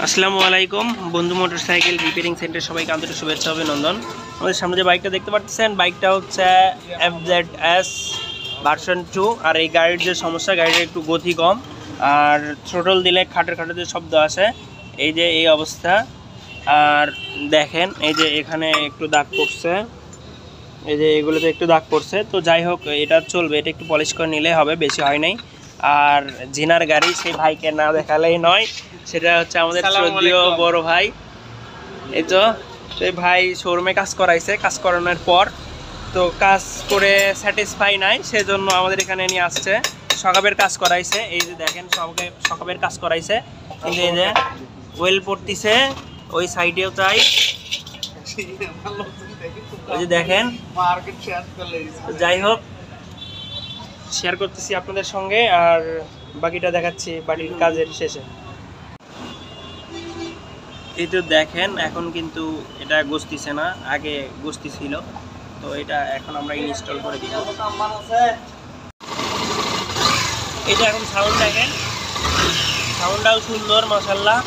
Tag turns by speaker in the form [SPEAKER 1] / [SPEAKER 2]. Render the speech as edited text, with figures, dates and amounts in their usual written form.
[SPEAKER 1] আসসালামু আলাইকুম বন্ধু মোটরসাইকেল রিপেয়ারিং সেন্টার সবাইকে আন্তরিক শুভেচ্ছা অভিনন্দন। আমাদের সামনে যে বাইকটা দেখতে পাচ্ছেন বাইকটা হচ্ছে FZS ভার্সন 2। আর এই গাড়ির যে সমস্যা, গাড়ির একটু গতি কম আর থ্রোটল দিলে খাটের যে শব্দ আসে, এই যে এই অবস্থা। আর দেখেন এই যে এখানে একটু দাগ পড়ছে, এই যে এগুলোতে একটু দাগ পড়ছে। তো যাই হোক, এটা চলবে, এটা একটু পলিশ করে নিলে হবে, বেশি হয় নাই। আর জিনার গাড়ি সেই ভাইকে না দেখালেই নয়, সেটা হচ্ছে আমাদের শ্রদ্ধেয় বড় ভাই। এই তো সেই ভাই শোরুমে কাজ করাইছে, কাজ করানোর পর তো কাজ করে স্যাটিসফাই নাই, সেজন্য আমাদের এখানে নিয়ে আসছে। সকাবের কাজ করাইছে, এই যে দেখেন সকাবের কাজ করাইছে, কিন্তু এই যে ওয়েল পড়তিছে ওই সাইডেও তাই, ওই যে দেখেন। যাই হোক, শেয়ার করতেছি আপনাদের সঙ্গে, আর বাকিটা দেখাচ্ছি বাড়ির কাজের শেষে। এই তো দেখেন এখন কিন্তু এটা গস্তিছে না, আগে গস্তি ছিল। তো এটা এখন আমরা ইনস্টল করে দিব। এটা এখন সাউন্ড দেখেন, সাউন্ডটাও সুন্দর মাশাআল্লাহ।